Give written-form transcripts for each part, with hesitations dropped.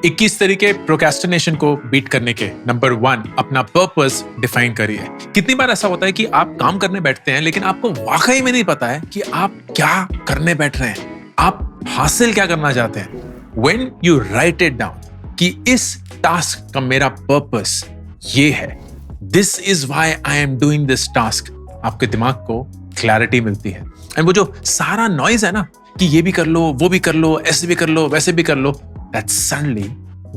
21 तरीके प्रोक्रेस्टिनेशन को बीट करने के। नंबर 1, अपना पर्पस डिफाइन करिए। कितनी बार ऐसा होता है कि आप काम करने बैठते हैं लेकिन आपको वाकई में नहीं पता है कि आप क्या करने बैठ रहे हैं, आप हासिल क्या करना चाहते हैं। When you write it down कि इस टास्क का मेरा पर्पस ये है, This is why I am doing this task, आपके दिमाग को क्लैरिटी मिलती है। एंड वो जो सारा नॉइज है ना कि ये भी कर लो, वो भी कर लो, ऐसे भी कर लो, वैसे भी कर लो, that suddenly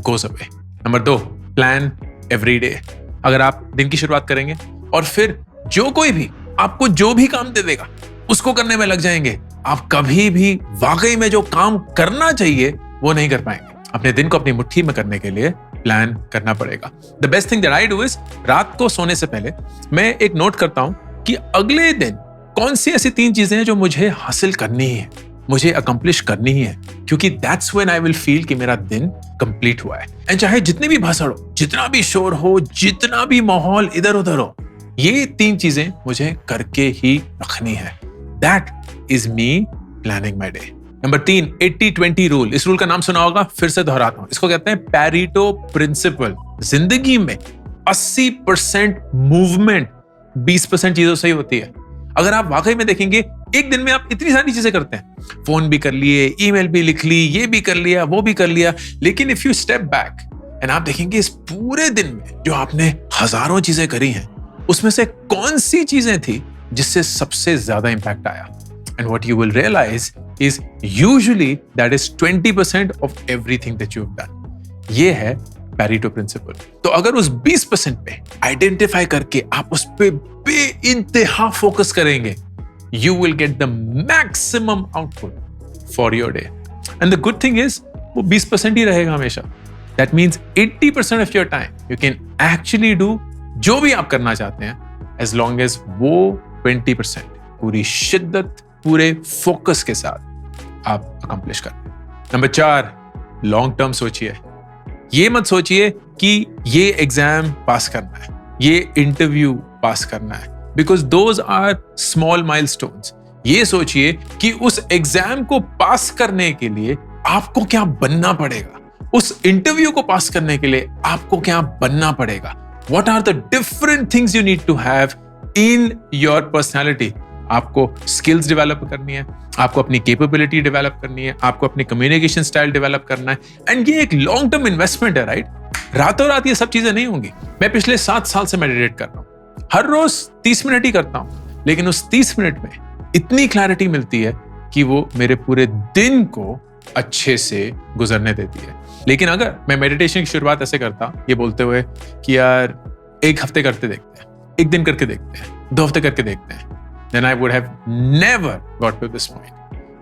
goes away. Number 2, plan every day. अगर आप दिन की शुरुआत करेंगे और फिर जो कोई भी आपको जो भी काम दे देगा उसको करने में लग जाएंगे, आप कभी भी वाकई में जो काम करना चाहिए वो नहीं कर पाएंगे। अपने दिन को अपनी मुट्ठी में करने के लिए प्लान करना पड़ेगा। The best thing that I do is, रात को सोने से पहले मैं एक नोट करता हूं कि अगले दिन कौन सी ऐसी 3 चीजें हैं जो मुझे हासिल करनी है, मुझे अकम्प्लिश करनी ही है, क्योंकि that's when I will feel कि मेरा दिन कंप्लीट हुआ है। एंड चाहे जितनी भी भसड़ हो, जितना भी शोर हो, जितना भी माहौल इधर उधर हो, ये 3 चीजें मुझे करके ही रखनी है। That is me planning my day. Number 3, 80-20 rule. इस रूल का नाम सुना होगा, फिर से दोहराता हूं। इसको कहते हैं पैरेटो प्रिंसिपल। जिंदगी में 80% मूवमेंट 20% चीजों से ही होती है। अगर आप वाकई में देखेंगे, एक दिन में आप इतनी सारी चीजें करते हैं, फोन भी कर लिए, ईमेल भी लिख ली, ये भी कर लिया, वो भी कर लिया, लेकिन if you step back and आप देखेंगे इस पूरे दिन में जो आपने हजारों चीजें करी हैं, उसमें से कौन सी चीजें थी जिससे सबसे ज्यादा इंपैक्ट आया। And what you will realize is usually that is 20% of everything that you've done. ये है Pareto principle. तो अगर उस 20% पे आइडेंटिफाई करके आप उस पे बेइंतहा फोकस करेंगे, you will get the maximum output for your day. And the good thing is वो 20% ही रहेगा हमेशा. That means 80% of your time you can actually do जो भी आप करना चाहते हैं, as long as वो 20% पूरी शिद्दत, पूरे फोकस के साथ आप अकम्प्लिश करते हैं। नंबर 4, लॉन्ग टर्म सोचिए। ये मत सोचिए कि ये एग्जाम पास करना है, ये इंटरव्यू पास करना है, because those are small milestones. ये सोचिए कि उस एग्जाम को पास करने के लिए आपको क्या बनना पड़ेगा, उस इंटरव्यू को पास करने के लिए आपको क्या बनना पड़ेगा। What are the different things you need to have in your personality? आपको स्किल्स डेवलप करनी है, आपको अपनी कैपेबिलिटी डेवलप करनी है, आपको अपनी कम्युनिकेशन स्टाइल डेवलप करना है। एंड ये एक लॉन्ग टर्म इन्वेस्टमेंट है, राइट? रातों रात ये सब चीजें नहीं होंगी। मैं पिछले 7 साल से मेडिटेट कर रहा हूं, हर रोज 30 मिनट ही करता हूं, लेकिन उस 30 मिनट में इतनी क्लैरिटी मिलती है कि वो मेरे पूरे दिन को अच्छे से गुजरने देती है। लेकिन अगर मैं मेडिटेशन की शुरुआत ऐसे करता, ये बोलते हुए कि यार 1 हफ्ते करते देखते हैं, 1 दिन करके देखते हैं, 2 हफ्ते करके देखते हैं, then I would have never got to this point.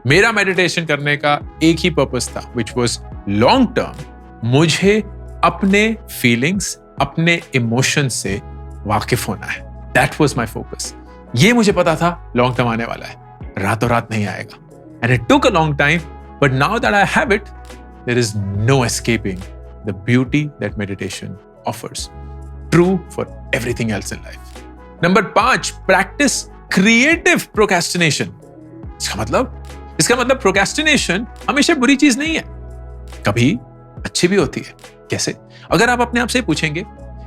मेरा मेडिटेशन करने का एक ही पर्पस था, which was long term, मुझे अपने फीलिंग्स, अपने इमोशंस से वाकिफ होना है। That was my focus. ये मुझे पता था लॉन्ग टर्म आने वाला है, रातों रात नहीं आएगा। And it took a long time, but now that I have it, there is no escaping the beauty that meditation offers. True for everything else in life. Number 5, practice creative procrastination. इसका मतलब procrastination हमेशा बुरी चीज नहीं है, कभी अच्छी भी होती है। कैसे? अगर आप अपने आप से पूछेंगे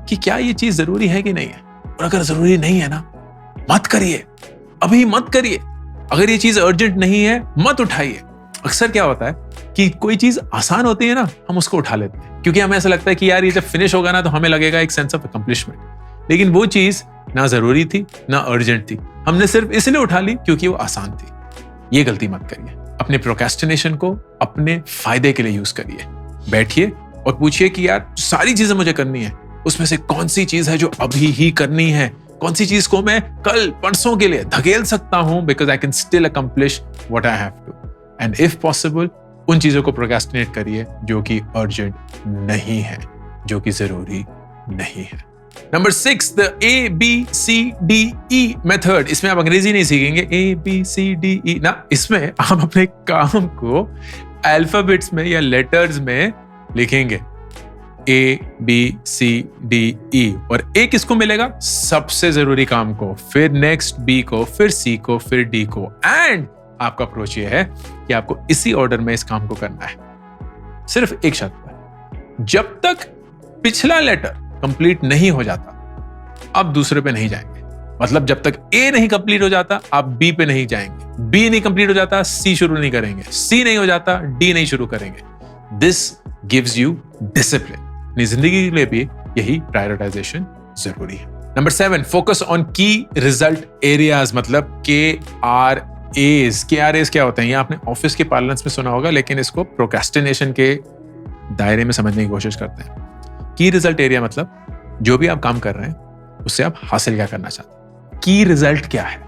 कि क्या ये चीज जरूरी है कि नहीं है, और अगर जरूरी नहीं है ना, मत करिए, अभी मत करिए। अगर ये चीज अर्जेंट नहीं है, मत उठाइए। अक्सर क्या होता है कि कोई चीज आसान होती है ना, हम उसको उठा लेते हैं, क्योंकि हमें ऐसा लगता है कि यार ये जब फिनिश होगा ना तो हमें लगेगा एक सेंस ऑफ अकम्प्लिशमेंट। लेकिन वो चीज ना जरूरी थी, ना अर्जेंट थी, हमने सिर्फ इसलिए उठा ली क्योंकि वो आसान थी। ये गलती मत करिए। अपने प्रोक्रेस्टिनेशन को अपने फायदे के लिए यूज करिए। बैठिए और पूछिए कि यार सारी चीजें मुझे करनी है, उसमें से कौन सी चीज है जो अभी ही करनी है, कौन सी चीज को मैं कल परसों के लिए धकेल सकता हूं, because I can still accomplish what I have to. And if possible उन चीजों को प्रोक्रेस्टिनेट करिए जो कि अर्जेंट नहीं है, जो कि जरूरी नहीं है। Number 6, the ABCDE method. इसमें आप अंग्रेजी नहीं सीखेंगे, ABCDE ना, इसमें आप अपने काम को अल्फाबेट्स में या लेटर्स में लिखेंगे, ABCDE, और A किसको मिलेगा? सबसे जरूरी काम को, फिर नेक्स्ट B को, फिर C को, फिर D को। एंड आपका अप्रोच ये है कि आपको इसी ऑर्डर में इस काम को करना है, सिर्फ एक शर्त पर, जब तक पिछला लेटर कंप्लीट नहीं हो जाता आप दूसरे पे नहीं जाएंगे। मतलब जब तक ए नहीं कंप्लीट हो जाता आप बी पे नहीं जाएंगे, बी नहीं कंप्लीट हो जाता सी शुरू नहीं करेंगे, सी नहीं हो जाता डी नहीं शुरू करेंगे। This gives you discipline. अपनी जिंदगी के लिए भी यही प्रायोरिटाइजेशन जरूरी है। नंबर 7, फोकस ऑन की रिजल्ट एरियाज, मतलब KRAs। KRAs क्या होते हैं? ये आपने ऑफिस के पार्लेंस में सुना होगा, लेकिन इसको प्रोक्रेस्टिनेशन के दायरे में समझने की कोशिश करते हैं। की रिजल्ट एरिया मतलब जो भी आप काम कर रहे हैं उससे आप हासिल क्या करना चाहते हैं। की रिजल्ट क्या है?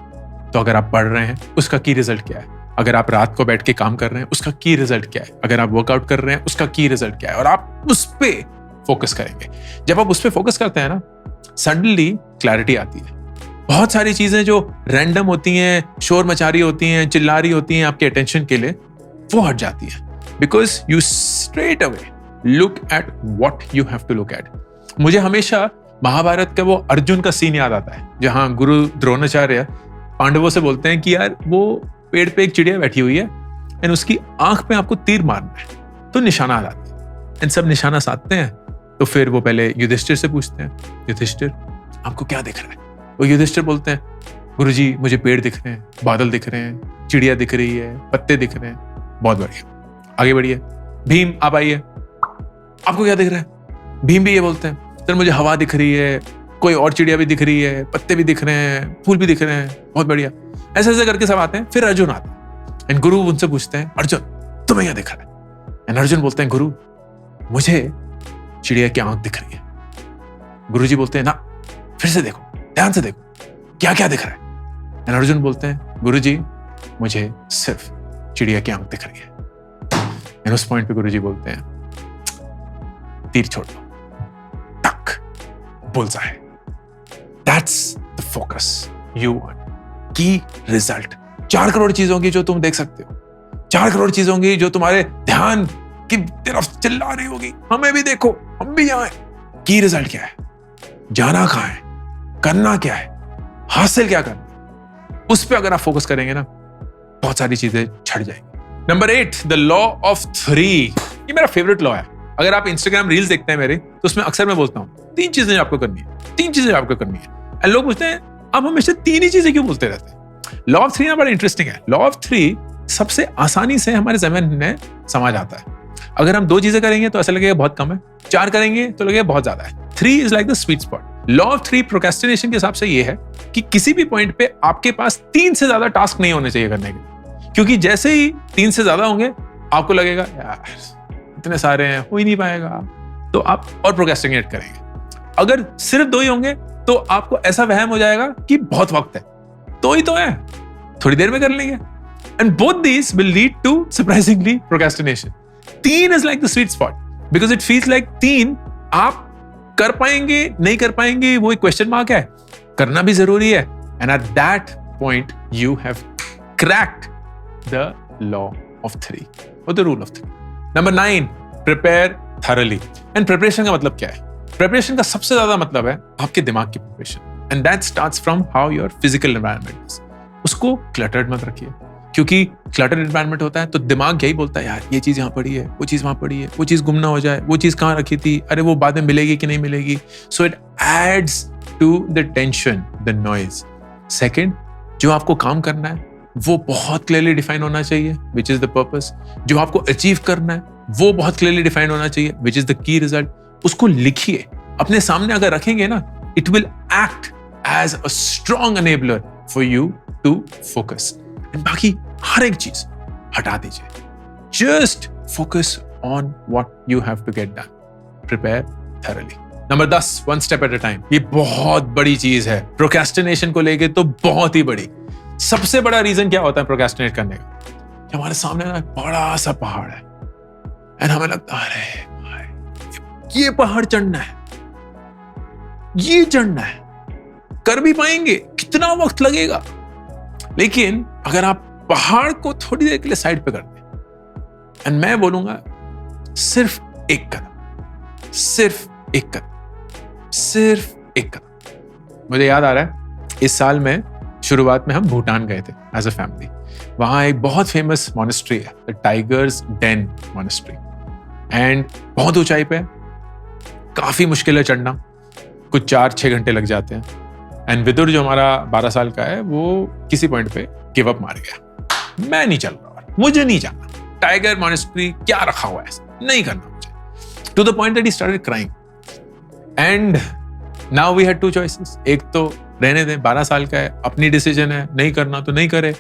तो अगर आप पढ़ रहे हैं उसका की रिजल्ट क्या है? अगर आप रात को बैठ के काम कर रहे हैं उसका की रिजल्ट क्या है? अगर आप वर्कआउट कर रहे हैं उसका की रिजल्ट क्या है? और आप उस पे फोकस करेंगे। जब आप उस पे फोकस करते हैं ना, सडनली क्लैरिटी आती है। बहुत सारी चीजें जो रैंडम होती हैं, शोर मचा रही होती हैं, चिल्ला रही होती हैं आपके अटेंशन के लिए, वो हट जाती है। Because you straight away look at what you have to look at. मुझे हमेशा महाभारत का वो अर्जुन का सीन याद आता है, जहां गुरु द्रोणाचार्य पांडवों से बोलते हैं कि यार वो पेड़ पे एक चिड़िया बैठी हुई है एंड उसकी आंख पे आपको तीर मारना है, तो निशाना लाते हैं। एंड सब निशाना साधते हैं। तो फिर वो पहले युधिष्ठिर से पूछते हैं, युधिष्ठिर आपको क्या दिख रहा है? वो युधिष्ठिर बोलते हैं, गुरुजी मुझे पेड़ दिख रहे हैं, बादल दिख रहे हैं, चिड़िया दिख रही है, पत्ते दिख रहे हैं। बहुत बढ़िया, आगे बढ़िए। भीम आप आइए, आपको क्या दिख रहा है? भीम भी ये बोलते हैं, सर मुझे हवा दिख रही है, कोई और चिड़िया भी दिख रही है, पत्ते भी दिख रहे हैं, फूल भी दिख रहे हैं। बहुत बढ़िया। ऐसे ऐसे करके सब आते हैं। फिर अर्जुन आते हैं एंड गुरु उनसे पूछते हैं, अर्जुन तुम्हें क्या दिख रहा है? एंड अर्जुन बोलते हैं, गुरु मुझे चिड़िया की आंख दिख रही है। गुरुजी बोलते हैं, ना फिर से देखो, ध्यान से देखो, क्या क्या दिख रहा है? एंड अर्जुन बोलते हैं, गुरुजी मुझे सिर्फ चिड़िया की आंख दिख रही है। एंड उस पॉइंट पे गुरुजी बोलते हैं, तीर छोड़ दो, टक, bullseye. That's the focus you want. की रिजल्ट। 4 करोड़ चीजों की जो तुम देख सकते हो, 4 करोड़ चीजों की जो तुम्हारे ध्यान की तरफ चिल्ला रही होगी, हमें भी देखो, हम भी यहाँ हैं। की रिजल्ट क्या है? जाना कहाँ है? करना क्या है? हासिल क्या करना? उस पे अगर आप फोकस करेंगे ना, बहुत सारी चीजें छड़ जाएंगी। Number 8, the law of 3। ये मेरा फेवरेट लॉ है। अगर आप इंस्टाग्राम रील्स देखते हैं मेरे, तो उसमें अक्सर मैं बोलता हूँ 3 चीजें आपको करनी है, 3 चीजें आपको करनी है। एंड लोग पूछते हैं आप हमेशा 3 ही चीजें क्यों बोलते रहते हैं? लॉ ऑफ 3 ना बड़ा इंटरेस्टिंग है। लॉ ऑफ 3 सबसे आसानी से हमारे जमीन में समझ आता है। अगर हम 2 चीजें करेंगे तो ऐसा लगेगा बहुत कम है, 4 करेंगे तो लगेगा बहुत ज्यादा है। 3 is like the sweet spot. Law of 3 procrastination के हिसाब से ये है कि किसी भी पॉइंट पे आपके पास 3 से ज्यादा टास्क नहीं होने चाहिए करने के लिए, क्योंकि जैसे ही 3 से ज्यादा होंगे आपको लगेगा यार इतने सारे हैं, हो ही नहीं पाएगा, तो आप और प्रोक्रेस्टिनेट करेंगे। अगर सिर्फ 2 ही होंगे तो आपको ऐसा वहम हो जाएगा कि बहुत वक्त है, तो ही तो है, थोड़ी देर में कर लेंगे। And both these will lead to surprisingly procrastination. 3 is like the sweet spot because it feels like 3 आप कर पाएंगे नहीं कर पाएंगे वो एक क्वेश्चन मार्क है, करना भी जरूरी है। And at that point you have cracked the law of 3 और the rule of 3। Number 9, prepare thoroughly. And preparation का मतलब क्या है? प्रिपरेशन का सबसे ज्यादा मतलब है आपके दिमाग की preparation, and that starts from how your physical environment is. उसको क्लटर्ड मत रखिए, क्योंकि क्लटर्ड एनवायरनमेंट होता है तो दिमाग यही बोलता है यार ये चीज यहाँ पड़ी है, वो चीज वहां पड़ी है, वो चीज गुम ना हो जाए, वो चीज कहाँ रखी थी, अरे वो बाद में मिलेगी कि नहीं मिलेगी। So it adds to the tension, the noise. Second, जो आपको काम करना है वो बहुत क्लियरली डिफाइन होना चाहिए, विच इज द पर्पस। जो आपको अचीव करना है वो बहुत क्लियरली डिफाइन होना चाहिए, which is the key result. उसको लिखिए, अपने सामने अगर रखेंगे ना, it will act as a strong enabler for you to focus. And बाकी हर एक चीज हटा दीजिए, just focus on what you have to get done. Prepare thoroughly. Number 10, 1 step at a time. ये बहुत बड़ी चीज है प्रोक्रेस्टिनेशन को लेके, तो बहुत ही बड़ी। सबसे बड़ा रीजन क्या होता है प्रोक्रेस्टिनेट करने का? कि हमारे सामने ना बड़ा सा पहाड़ है एंड हमें लगता है अरे भाई ये पहाड़ चढ़ना है, ये चढ़ना है, कर भी पाएंगे, कितना वक्त लगेगा। लेकिन अगर आप पहाड़ को थोड़ी देर के लिए साइड पे कर दें, एंड मैं बोलूंगा सिर्फ एक कदम, सिर्फ एक कदम, सिर्फ एक कदम। मुझे याद आ रहा है इस साल में शुरुआत में हम भूटान गए थे एज अ फैमिली। वहां एक बहुत फेमस मॉनेस्ट्री है, the tiger's den monastery, and बहुत ऊंचाई पे, काफी मुश्किल है चढ़ना, कुछ 4-6 घंटे लग जाते हैं। एंड विदुर जो हमारा 12 साल का है, वो किसी पॉइंट पे गिव अप मार गया, मैं नहीं चल रहा, मुझे नहीं जाना, टाइगर मॉनेस्ट्री क्या रखा हुआ है, नहीं करना मुझे, to the point that he started crying. And now we had 2 choices, एक तो रहने दें, 12 साल का है, अपनी डिसीजन है, नहीं करना तो नहीं करे।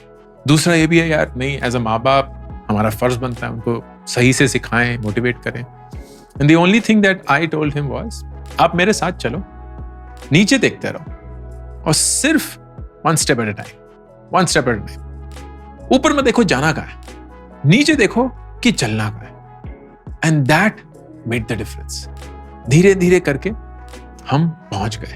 दूसरा ये भी है यार, नहीं, एज अ माँ बाप हमारा फर्ज बनता है उनको सही से सिखाएं, मोटिवेट करें। And the only thing that I told him was, आप मेरे साथ चलो, नीचे देखते रहो और सिर्फ one step at a time. ऊपर में देखो जाना कहाँ है, नीचे देखो कि चलना कहाँ है। And that made the difference. धीरे धीरे करके हम पहुंच गए।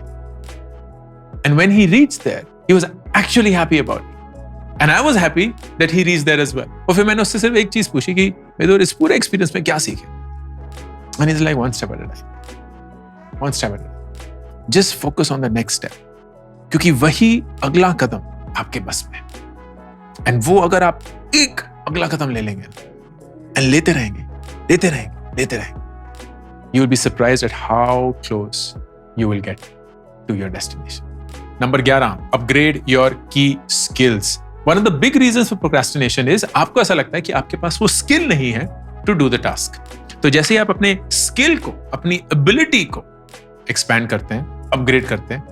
And when he reached there, he was actually happy about it, and I was happy that he reached there as well. और फिर मैंने उससे सिर्फ एक चीज पूछी कि विदुर, इस पूरे एक्सपीरियंस में क्या सीखे? And he is like, one step at a time, one step at a time, just focus on the next step, क्योंकि वही अगला कदम आपके बस में। एंड वो अगर आप एक अगला कदम ले लेंगे एंड लेते रहेंगे, you will be surprised at how close you will get to your destination. Number 11, upgrade your key skills. One of the big reasons for procrastination is आपको ऐसा लगता है कि आपके पास वो skill नहीं है to do the task. तो जैसे ही आप अपने skill को, अपनी ability को expand करते हैं, upgrade करते हैं,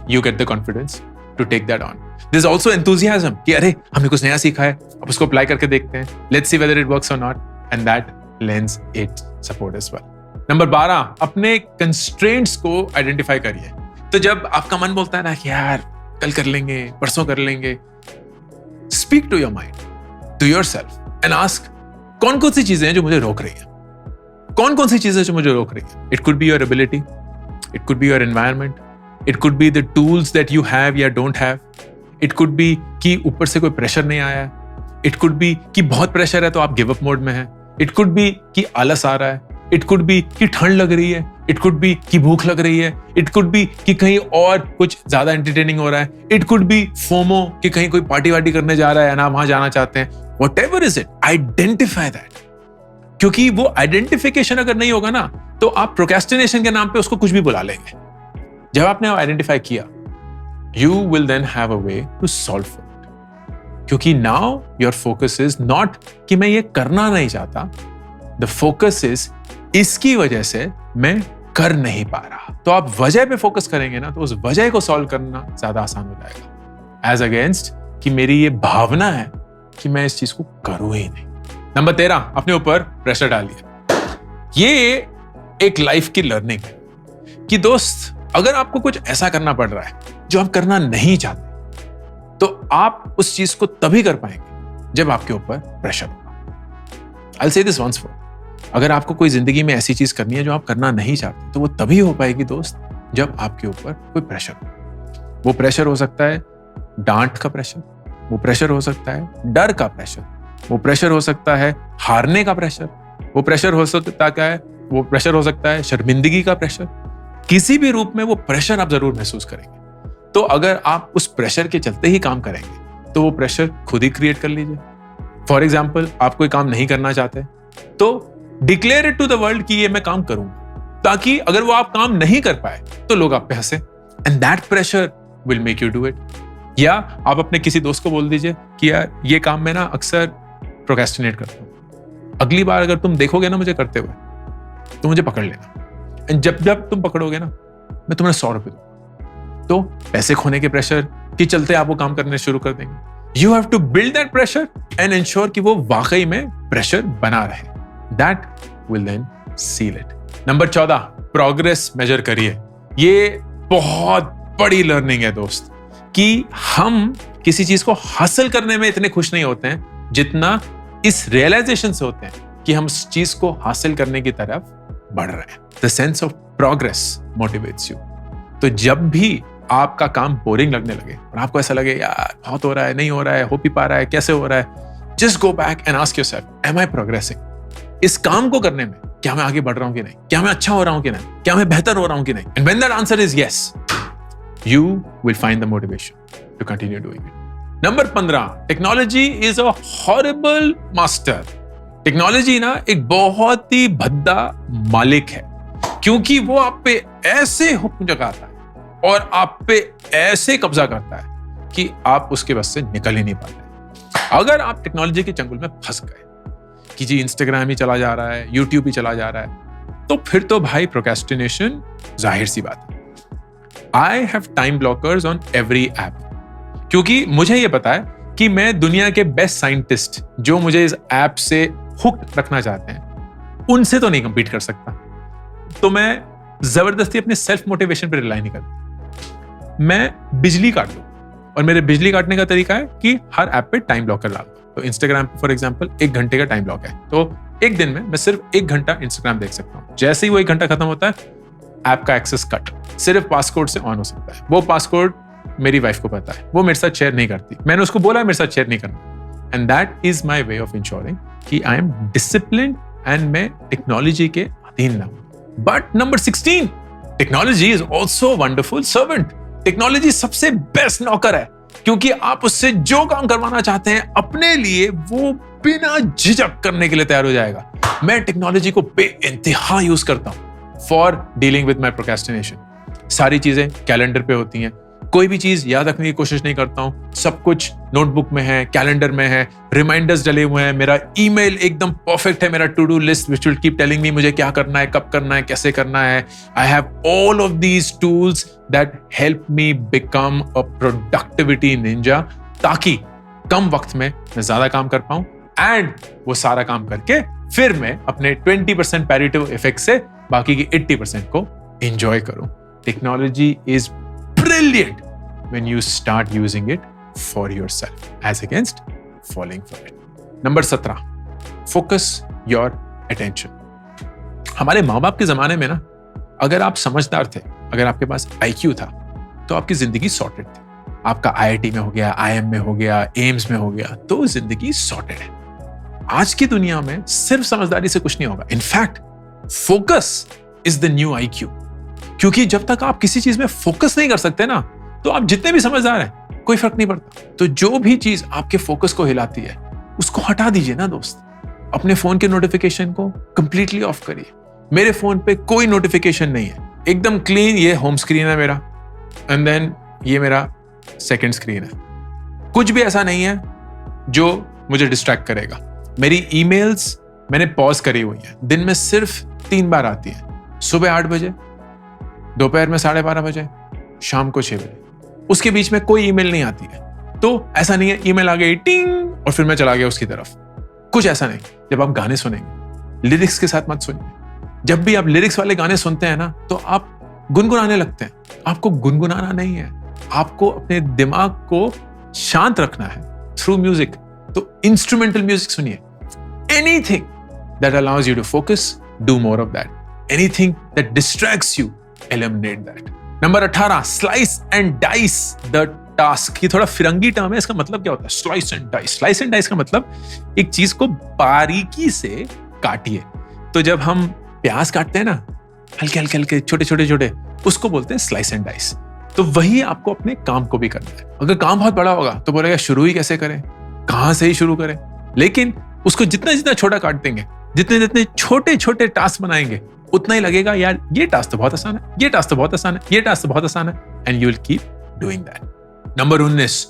you get the confidence to take that on. There's also enthusiasm कि अरे हमने कुछ नया सीखा है, अब उसको apply करके देखते हैं, let's see whether it works or not, and that lends it support as well. Number 12, अपने कंस्ट्रेंट्स को आइडेंटिफाई करिए। तो जब आपका मन बोलता है ना कि यार कल कर लेंगे, परसों कर लेंगे, speak to your mind, to yourself and ask, कौन कौन सी चीजें हैं जो मुझे रोक रही हैं? कौन कौन सी चीजें जो मुझे रोक रही हैं? It could be your ability, it could be your environment, it could be the tools that you have या don't have, it could be कि ऊपर से कोई प्रेशर नहीं आया है, इट कुड बी कि बहुत प्रेशर है तो आप गिव अप मोड में हैं, इट कुड बी कि आलस आ रहा है, इट कुड बी कि ठंड लग रही है, इट कुड बी कि भूख लग रही है, इट कुड बी कि कहीं और कुछ ज्यादा एंटरटेनिंग हो रहा है, इट कुड बी फोमो कि कहीं कोई पार्टी वार्टी करने जा रहा है ना, वहां जाना चाहते हैं। Whatever is it, identify that, क्योंकि वो आइडेंटिफिकेशन अगर नहीं होगा ना तो आप प्रोक्रेस्टिनेशन के नाम पे उसको कुछ भी बुला लेंगे। जब आपने आइडेंटिफाई किया, you will then have a way to solve it, क्योंकि now your focus is not कि मैं ये करना नहीं चाहता, द फोकस इज इसकी वजह से मैं कर नहीं पा रहा। तो आप वजह पे फोकस करेंगे ना तो उस वजह को सॉल्व करना ज्यादा आसान हो जाएगा, एज अगेंस्ट कि मेरी ये भावना है कि मैं इस चीज को करूं ही नहीं। नंबर 13, अपने ऊपर प्रेशर डालिए। ये एक लाइफ की लर्निंग है कि दोस्त, अगर आपको कुछ ऐसा करना पड़ रहा है जो आप करना नहीं चाहते, तो आप उस चीज को तभी कर पाएंगे जब आपके ऊपर प्रेशर होगा। I'll say this once for all. अगर आपको कोई जिंदगी में ऐसी चीज करनी है जो आप करना नहीं चाहते, तो वो तभी हो पाएगी दोस्त जब आपके ऊपर कोई प्रेशर हो। वो प्रेशर हो सकता है डांट का प्रेशर, वो प्रेशर हो सकता है डर का प्रेशर, वो प्रेशर हो सकता है हारने का प्रेशर, वो प्रेशर हो सकता है शर्मिंदगी का प्रेशर। किसी भी रूप में वो प्रेशर आप जरूर महसूस करेंगे। तो अगर आप उस प्रेशर के चलते ही काम करेंगे तो वो प्रेशर खुद ही क्रिएट कर लीजिए। फॉर एग्जाम्पल, आप कोई काम नहीं करना चाहते तो declare it to the world कि ये मैं काम करूंगा, ताकि अगर वो आप काम नहीं कर पाए तो लोग आप पे हंसे, and that pressure will make you do it. या आप अपने किसी दोस्त को बोल दीजिए कि यार ये काम मैं ना अक्सर प्रोक्रेस्टिनेट करता हूं, अगली बार अगर तुम देखोगे ना मुझे करते हुए तो मुझे पकड़ लेना, एंड जब तुम पकड़ोगे ना मैं तुम्हें 100 रुपए दूंगा। तो पैसे खोने के प्रेशर के चलते आप वो काम करने शुरू कर देंगे। You have to build that pressure and ensure कि वो वाकई में प्रेशर बना रहे। That will then seal it. Number 14, progress measure करिए। ये बहुत बड़ी लर्निंग है दोस्त, कि हम किसी चीज को हासिल करने में इतने खुश नहीं होते हैं जितना इस रियलाइजेशन से होते हैं कि हम उस चीज को हासिल करने की तरफ बढ़ रहे हैं। The sense of progress motivates you. तो जब भी आपका काम बोरिंग लगने लगे और आपको ऐसा लगे यार बहुत हो रहा है, नहीं हो रहा है, हो भी पा रहा है, कैसे हो रहा है, just go back and ask yourself, am I progressing? इस काम को करने में क्या मैं आगे बढ़ रहा हूं कि नहीं, क्या मैं अच्छा हो रहा हूं कि नहीं, क्या मैं बेहतर हो रहा हूं कि नहीं? And when that answer is yes, you will find the motivation to continue doing it. Number 15, technology is a horrible master. Technology ना एक बहुत ही भद्दा मालिक है, क्योंकि वो आप पे ऐसे हुक्म जगाता है और आप पे ऐसे कब्जा करता है कि आप उसके बस से निकल ही नहीं पाते। अगर आप टेक्नोलॉजी के चंगुल में फंस गए कि जी इंस्टाग्राम ही चला जा रहा है, यूट्यूब ही चला जा रहा है, तो फिर तो भाई प्रोक्रेस्टिनेशन जाहिर सी बात है। I have time blockers on every app, क्योंकि मुझे ये पता है कि मैं दुनिया के बेस्ट साइंटिस्ट जो मुझे इस ऐप से हुक रखना चाहते हैं उनसे तो नहीं कंपीट कर सकता। तो मैं जबरदस्ती अपने सेल्फ मोटिवेशन पर रिलाई नहीं करता। मैं बिजली काट दूं, और मेरे बिजली काटने का तरीका है कि हर ऐप पे टाइम ब्लॉकर डाल दूं। तो इंस्टाग्राम फॉर एग्जांपल 1 घंटे का टाइम ब्लॉक है, तो एक दिन में मैं सिर्फ 1 घंटा इंस्टाग्राम देख सकता हूं। जैसे ही वो 1 घंटा खत्म होता है, ऐप का एक्सेस कट, सिर्फ पासकोड से ऑन हो सकता है। वो पासकोड मेरी वाइफ को पता है, वो मेरे साथ शेयर नहीं करती। मैंने उसको बोला मेरे साथ शेयर नहीं करना, and that is my way of ensuring कि आई एम डिसिप्लिन्ड एंड मैं टेक्नोलॉजी के अधीन ना हूं। But number 16, technology is also wonderful servant. Technology सबसे बेस्ट नौकर है, क्योंकि आप उससे जो काम करवाना चाहते हैं अपने लिए वो बिना झिझक करने के लिए तैयार हो जाएगा। मैं टेक्नोलॉजी को बेइंतहा यूज करता हूं for dealing with my procrastination. सारी चीजें कैलेंडर पे होती हैं, कोई भी चीज याद रखने की कोशिश नहीं करता हूं, सब कुछ नोटबुक में है, कैलेंडर में है, रिमाइंडर्स डले हुए हैं। मेरा ईमेल एकदम परफेक्ट है, मेरा to do list which will keep telling me मुझे क्या करना है, कब करना है, कैसे करना है। I have all of these tools that help me become a productivity Ninja, ताकि कम वक्त में मैं ज्यादा काम कर पाऊं एंड वो सारा काम करके फिर मैं अपने 20% पैरेटो इफेक्ट से बाकी की 80% को एंजॉय करूं। Technology is brilliant when you start using it for yourself as against falling for it. Number 17, focus your attention. हमारे माँ बाप के जमाने में ना, अगर आप समझदार थे, अगर आपके पास IQ था, तो आपकी जिंदगी सॉर्टेड थी। आपका IIT में हो गया, IIM में हो गया, एम्स में हो गया, तो जिंदगी सॉर्टेड है। आज की दुनिया में सिर्फ समझदारी से कुछ नहीं होगा। In fact focus is the new IQ, क्योंकि जब तक आप किसी चीज में फोकस नहीं कर सकते ना, तो आप जितने भी समझदार हैं कोई फर्क नहीं पड़ता। तो जो भी चीज आपके फोकस को हिलाती है उसको हटा दीजिए ना दोस्त। अपने फोन के नोटिफिकेशन को कंप्लीटली ऑफ करिए। मेरे फोन पे कोई नोटिफिकेशन नहीं है, एकदम क्लीन। ये होम स्क्रीन है मेरा, एंड देन ये मेरा सेकंड स्क्रीन है। कुछ भी ऐसा नहीं है जो मुझे डिस्ट्रैक्ट करेगा। मेरी ईमेल्स मैंने पॉज करी हुई है, दिन में सिर्फ 3 बार आती है, सुबह 8 बजे, दोपहर में 12:30 बजे, शाम को 6 बजे। उसके बीच में कोई ईमेल नहीं आती है। तो ऐसा नहीं है ईमेल आ गई टिंग और फिर मैं चला गया उसकी तरफ, कुछ ऐसा नहीं। जब आप गाने सुनेंगे, लिरिक्स के साथ मत सुनिए। जब भी आप लिरिक्स वाले गाने सुनते हैं ना, तो आप गुनगुनाने लगते हैं। आपको गुनगुनाना नहीं है, आपको अपने दिमाग को शांत रखना है थ्रू म्यूजिक। तो इंस्ट्रूमेंटल म्यूजिक सुनिए। Anything that allows you to focus, do more of that. Anything that distracts you, eliminate that. Number 18, slice and dice the task. ये थोड़ा फिरंगी टर्म है, इसका मतलब क्या होता है? Slice and dice. Slice and dice का मतलब एक चीज को बारीकी से काटिए। तो जब हम प्याज काटते हैं ना, हल्के हल्के हल्के छोटे छोटे छोटे, उसको बोलते हैं स्लाइस एंड डाइस। तो वही आपको अपने काम को भी करना है। अगर काम बहुत बड़ा होगा तो बोलेगा शुरू ही कैसे करें, कहां से ही शुरू करें। लेकिन उसको जितना जितना छोटा काट देंगे, जितने जितने छोटे छोटे टास्क बनाएंगे, उतना ही लगेगा यार ये टास्क तो बहुत आसान है, ये टास्क तो बहुत आसान है, ये टास्क तो बहुत आसान है, and you will keep doing that. Number 19,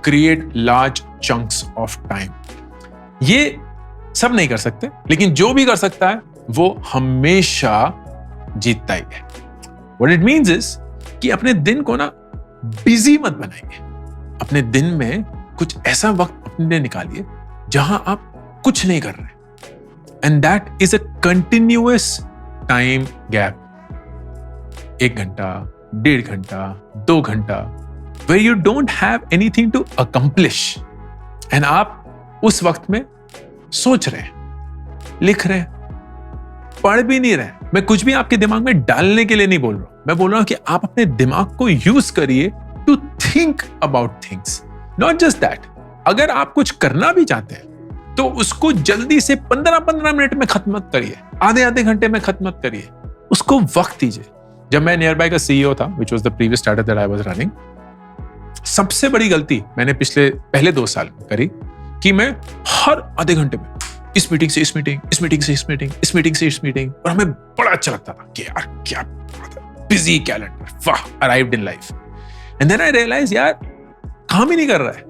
create large chunks of time. ये सब नहीं कर सकते, लेकिन जो भी कर सकता है वो हमेशा जीतता ही है। व्हाट इट मीन्स इज कि अपने दिन को ना बिजी मत बनाइए। अपने दिन में कुछ ऐसा वक्त अपने लिए निकालिए जहां आप कुछ नहीं कर रहे, and that is a continuous time gap. 1 घंटा, 1.5 घंटा, 2 घंटा, where you don't have anything to accomplish, and आप उस वक्त में सोच रहे हैं, लिख रहे हैं, पढ़ भी नहीं रहे। मैं कुछ भी आपके दिमाग में डालने के लिए नहीं बोल रहा हूं, मैं बोल रहा हूं कि आप अपने दिमाग को यूज करिए to think about things. Not just that, अगर आप कुछ करना भी चाहते हैं तो उसको जल्दी से 15-15 मिनट में खत्म मत करिए, आधे घंटे में खत्म मत करिए, उसको वक्त दीजिए। जब मैं नियर बाय का CEO था, which was the previous startup that I was running, सबसे बड़ी गलती मैंने पहले 2 साल में करी कि मैं हर आधे घंटे में इस मीटिंग से इस मीटिंग, इस मीटिंग से इस मीटिंग, इस मीटिंग से इस मीटिंग, और हमें बड़ा अच्छा लगता था कि यार क्या बिजी कैलेंडर, वाह, arrived in life. And then I realise यार काम ही नहीं कर रहा है।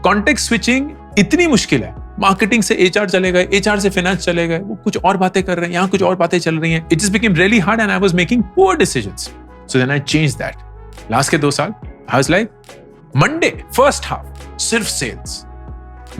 कॉन्टेक्स्ट स्विचिंग इतनी मुश्किल है। मार्केटिंग से एचआर चले गए, एचआर से फाइनेंस चले गए, वो कुछ और बातें कर रहे हैं, यहाँ कुछ और बातें चल रही हैं। It just became really hard and I was making poor decisions. So then I changed that. Last के 2 साल I was like Monday first half सिर्फ सेल्स,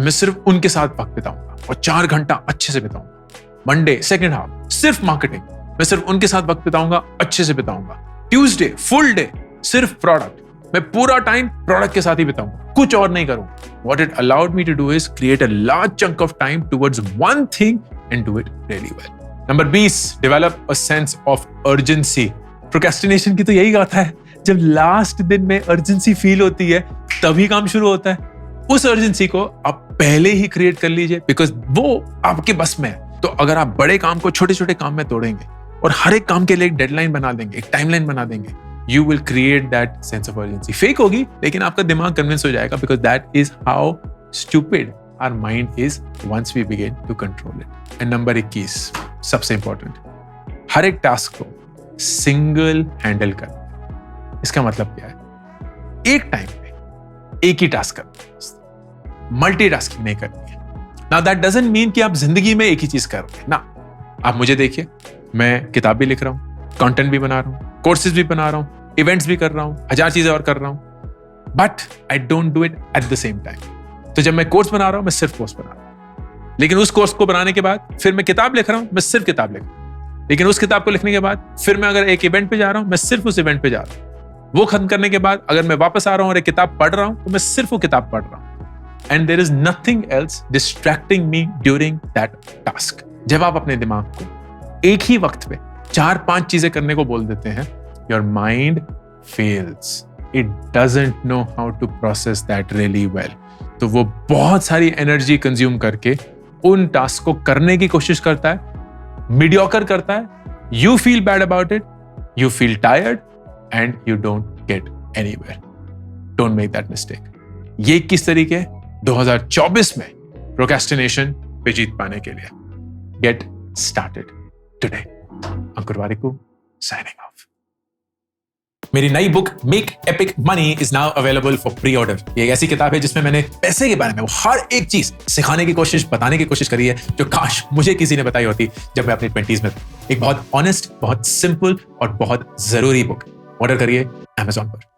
मैं सिर्फ उनके साथ वक्त बिताऊंगा और 4 घंटा अच्छे से बिताऊंगा। मंडे सेकंड हाफ सिर्फ मार्केटिंग, मैं सिर्फ उनके साथ वक्त बिताऊंगा, अच्छे से बिताऊंगा। ट्यूसडे फुल डे सिर्फ प्रोडक्ट, मैं पूरा टाइम प्रोडक्ट के साथ ही बिताऊंगा, कुछ और नहीं करूंगा। What it allowed me to do is create a large chunk of time towards one thing and do it really well. Number 20, develop a sense of urgency. Procrastination की तो यही गाथा है, जब लास्ट दिन में urgency फील होती है तभी काम शुरू होता है। उस urgency को आप पहले ही क्रिएट कर लीजिए, बिकॉज वो आपके बस में है। तो अगर आप बड़े काम को छोटे छोटे काम में तोड़ेंगे और हर एक काम के लिए एक डेडलाइन बना देंगे, एक टाइमलाइन बना देंगे, you will create that sense of urgency. Fake होगी, लेकिन आपका दिमाग कन्विंस हो जाएगा, because that is how stupid our mind is once we begin to control it. And number 21, सबसे important, हर एक टास्क को सिंगल हैंडल करना। इसका मतलब क्या है? एक टाइम पे एक ही टास्क करना, मल्टीटास्किंग नहीं करनी है। Now that doesn't mean कि आप जिंदगी में एक ही चीज कर रहे हैं ना। आप मुझे देखिए, मैं किताब भी लिख रहा हूँ, कंटेंट भी बना रहा हूँ, कोर्सेज भी बना रहा हूं, इवेंट्स भी कर रहा हूं, 1000 चीजें और कर रहा हूं, but I don't do it at the same time. तो जब मैं कोर्स बना रहा हूं, मैं सिर्फ कोर्स बना रहा हूं, लेकिन उस कोर्स को बनाने के बाद फिर मैं किताब लिख रहा हूं, मैं सिर्फ किताब लिख रहा हूं, लेकिन उस किताब को लिखने के बाद फिर मैं अगर एक इवेंट पे जा रहा हूं, मैं सिर्फ उस इवेंट पे जा रहा हूं। वो खत्म करने के बाद अगर मैं वापस आ रहा हूं और एक किताब पढ़ रहा हूं, तो मैं सिर्फ वो किताब पढ़ रहा हूं। And there is nothing else distracting me during that task. जब आप अपने दिमाग को एक ही वक्त पे 4-5 चीजें करने को बोल देते हैं, your mind fails. It doesn't know how to process that really well. तो वो बहुत सारी एनर्जी कंज्यूम करके उन टास्क को करने की कोशिश करता है, मीडियोकर करता है, you feel bad about it, you feel tired and you don't get anywhere. Don't make that mistake. ये 21 तरीके 2024 में प्रोक्रेस्टिनेशन पे जीत पाने के लिए। Get started today. अंकुर वारिकू signing off. मेरी नई book make epic money is now available for pre order. ये एक ऐसी किताब है जिसमें मैंने पैसे के बारे में वो हर एक चीज सिखाने की कोशिश, बताने की कोशिश करी है, जो काश मुझे किसी ने बताई होती जब मैं अपनी 20s में था। एक बहुत ऑनेस्ट, बहुत सिंपल और बहुत जरूरी बुक। ऑर्डर करिए Amazon पर।